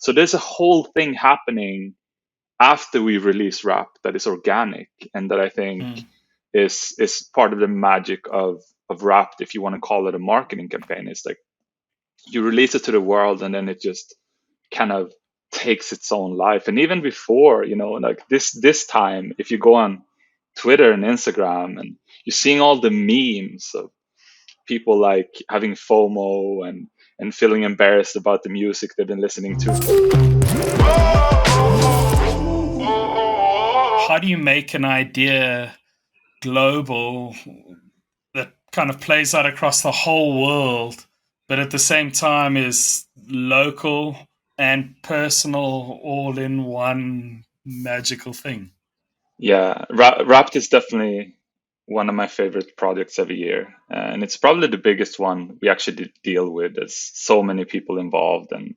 So there's a whole thing happening after we release rap that is organic, and that I think Mm. is part of the magic of rap, if you want to call it a marketing campaign. It's like you release it to the world, and then it just kind of takes its own life. And even before, like this time, if you go on Twitter and Instagram, and you're seeing all the memes of people like having FOMO and feeling embarrassed about the music they've been listening to. How do you make an idea global that kind of plays out across the whole world, but at the same time is local and personal all in one magical thing? Yeah, Wrapped is definitely one of my favorite projects every year, and it's probably the biggest one we actually deal with. There's so many people involved, and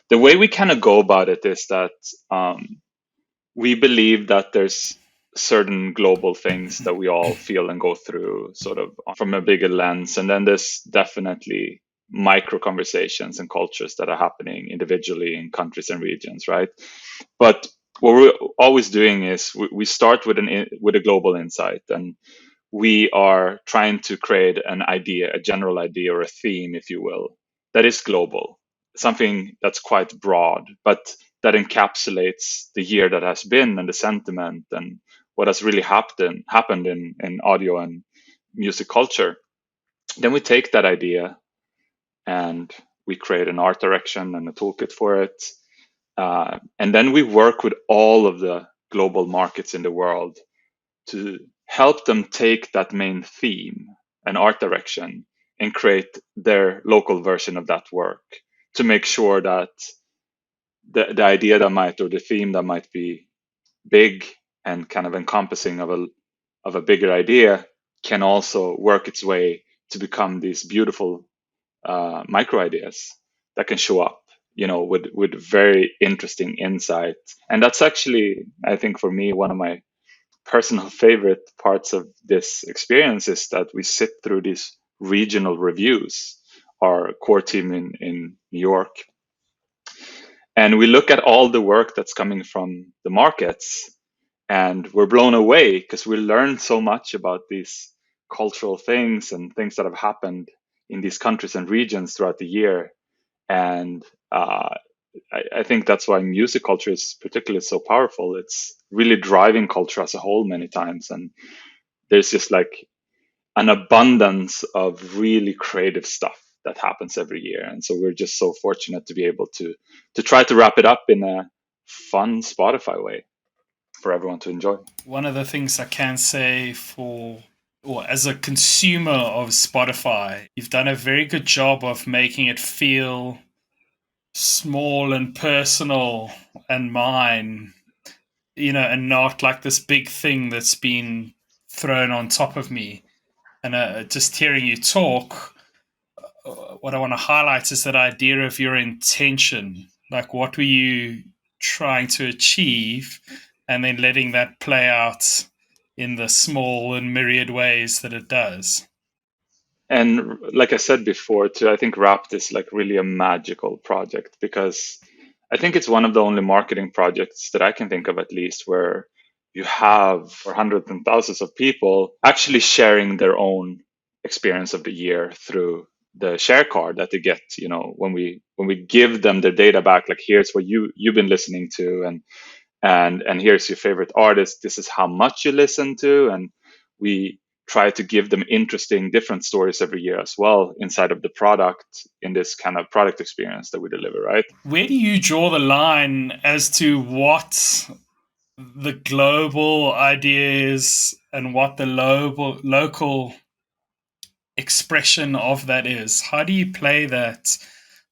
the way we kind of go about it is that we believe that there's certain global things that we all feel and go through, sort of from a bigger lens, and then there's definitely micro conversations and cultures that are happening individually in countries and regions, right? But what we're always doing is we start with a global insight, and we are trying to create an idea, a general idea or a theme, if you will, that is global, something that's quite broad, but that encapsulates the year that has been and the sentiment and what has really happened in audio and music culture. Then we take that idea and we create an art direction and a toolkit for it. And then we work with all of the global markets in the world to help them take that main theme and art direction and create their local version of that work, to make sure that the idea that might, or the theme that might be big and kind of encompassing of a bigger idea, can also work its way to become these beautiful micro ideas that can show up, with very interesting insight. And that's actually, I think, for me, one of my personal favorite parts of this experience is that we sit through these regional reviews, our core team in New York, and we look at all the work that's coming from the markets, and we're blown away because we learn so much about these cultural things and things that have happened in these countries and regions throughout the year. And I think that's why music culture is particularly so powerful. It's really driving culture as a whole many times. And there's just like an abundance of really creative stuff that happens every year. And so we're just so fortunate to be able to try to wrap it up in a fun Spotify way for everyone to enjoy. One of the things I can say for, or as a consumer of Spotify, you've done a very good job of making it feel small and personal and mine, and not like this big thing that's been thrown on top of me. And just hearing you talk, what I want to highlight is that idea of your intention. Like, what were you trying to achieve? And then letting that play out in the small and myriad ways that it does. And like I said before, too, I think Wrapped is like really a magical project, because I think it's one of the only marketing projects that I can think of, at least, where you have hundreds and thousands of people actually sharing their own experience of the year through the share card that they get. When we give them their data back, like, here's what you've been listening to, and here's your favorite artist. This is how much you listen to, and we try to give them interesting, different stories every year as well inside of the product, in this kind of product experience that we deliver, right? Where do you draw the line as to what the global idea is and what the local expression of that is? How do you play that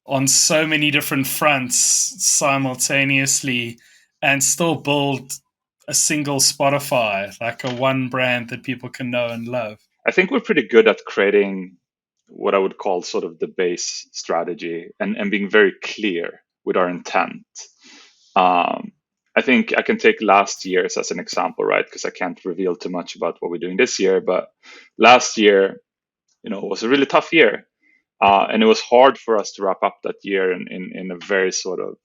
on so many different fronts simultaneously and still build a single Spotify, like a one brand that people can know and love? I think we're pretty good at creating what I would call sort of the base strategy, and being very clear with our intent. Um, I think I can take last year's as an example, right? Because I can't reveal too much about what we're doing this year. But last year, was a really tough year. And it was hard for us to wrap up that year in a very sort of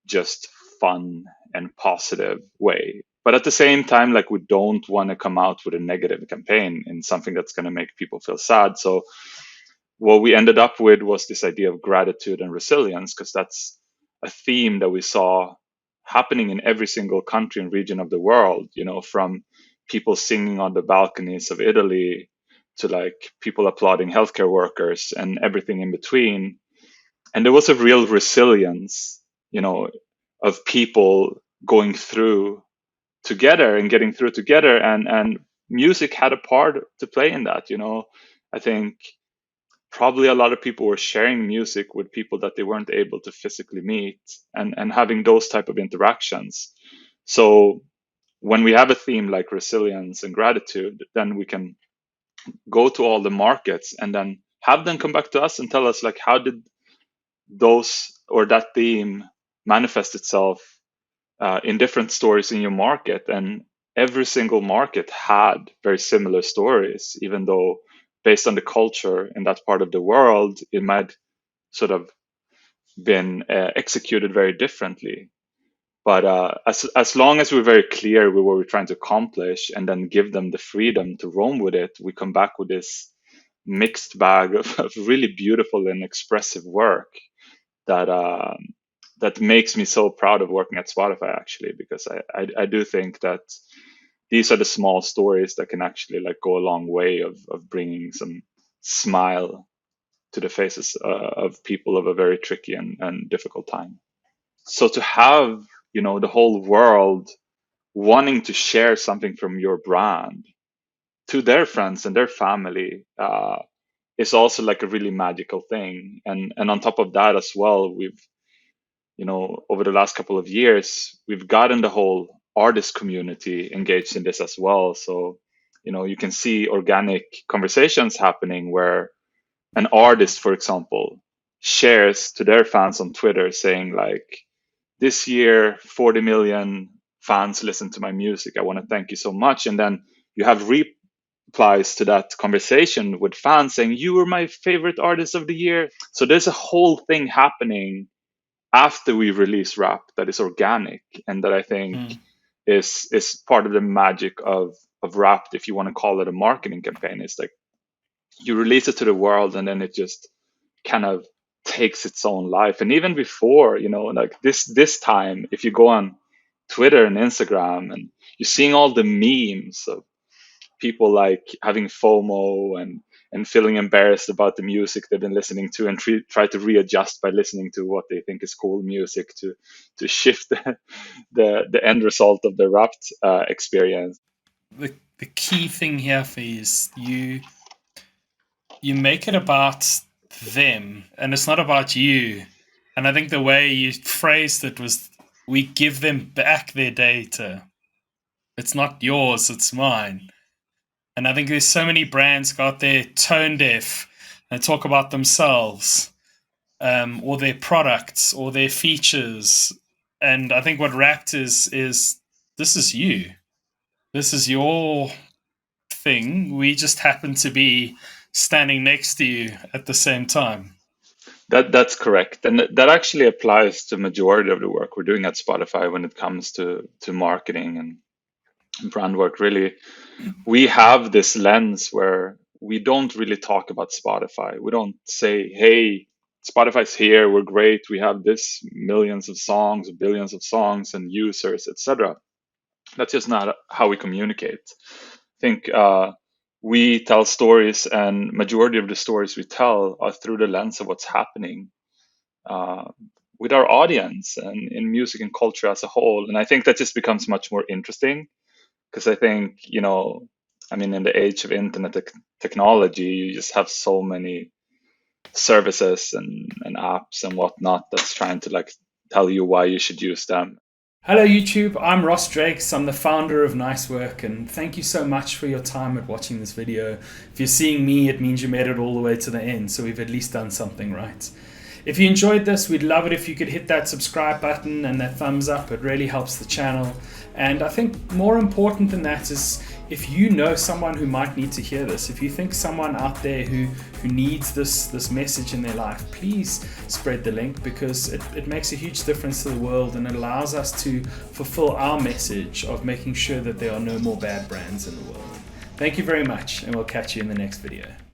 just fun and positive way. But at the same time, like we don't want to come out with a negative campaign and something that's going to make people feel sad. So what we ended up with was this idea of gratitude and resilience, because that's a theme that we saw happening in every single country and region of the world, you know, from people singing on the balconies of Italy to like people applauding healthcare workers and everything in between. And there was a real resilience, you know, of people going through together and getting through together, and music had a part to play in that, you know. I think probably a lot of people were sharing music with people that they weren't able to physically meet, and having those type of interactions. So when we have a theme like resilience and gratitude, then we can go to all the markets and then have them come back to us and tell us like, how did those or that theme manifest itself in different stories in your market. And every single market had very similar stories, even though based on the culture in that part of the world, it might sort of been executed very differently. But as long as we're very clear with what we're trying to accomplish and then give them the freedom to roam with it, we come back with this mixed bag of really beautiful and expressive work that that makes me so proud of working at Spotify, actually, because I do think that these are the small stories that can actually like go a long way of bringing some smile to the faces of people of a very tricky and difficult time. So to have, you know, the whole world wanting to share something from your brand to their friends and their family is also like a really magical thing. And on top of that as well, we've, you know, over the last couple of years, we've gotten the whole artist community engaged in this as well. So, you know, you can see organic conversations happening where an artist, for example, shares to their fans on Twitter saying like, this year 40 million fans listen to my music, I want to thank you so much. And then you have replies to that conversation with fans saying, you were my favorite artist of the year. So there's a whole thing happening after we release rap that is organic, and that I think is part of the magic of rap, if you want to call it a marketing campaign. It's like you release it to the world and then it just kind of takes its own life. And even before, you know, like this time, if you go on Twitter and Instagram and you're seeing all the memes of people like having FOMO and feeling embarrassed about the music they've been listening to, and try to readjust by listening to what they think is cool music to shift the end result of the wrapped experience. The key thing here for you is you make it about them and it's not about you. And I think the way you phrased it was, we give them back their data. It's not yours, it's mine. And I think there's so many brands got their tone deaf and talk about themselves, or their products or their features. And I think what Wrapped is this is you. This is your thing. We just happen to be standing next to you at the same time. That's correct, and that actually applies to majority of the work we're doing at Spotify when it comes to marketing and brand work. Really, we have this lens where we don't really talk about Spotify. We don't say, "Hey, Spotify's here. We're great. We have this millions of songs, billions of songs, and users, etc." That's just not how we communicate. I think we tell stories, and majority of the stories we tell are through the lens of what's happening uh, with our audience and in music and culture as a whole. And I think that just becomes much more interesting, because I think, you know, I mean, in the age of internet technology, you just have so many services and apps and whatnot that's trying to like tell you why you should use them. Hello YouTube, I'm Ross Drakes, I'm the founder of Nicework, and thank you so much for your time at watching this video. If you're seeing me, it means you made it all the way to the end, so we've at least done something right. If you enjoyed this, we'd love it if you could hit that subscribe button and that thumbs up. It really helps the channel. And I think more important than that is if you know someone who might need to hear this, if you think someone out there who needs this message in their life, please spread the link, because it makes a huge difference to the world, and it allows us to fulfill our message of making sure that there are no more bad brands in the world. Thank you very much, and we'll catch you in the next video.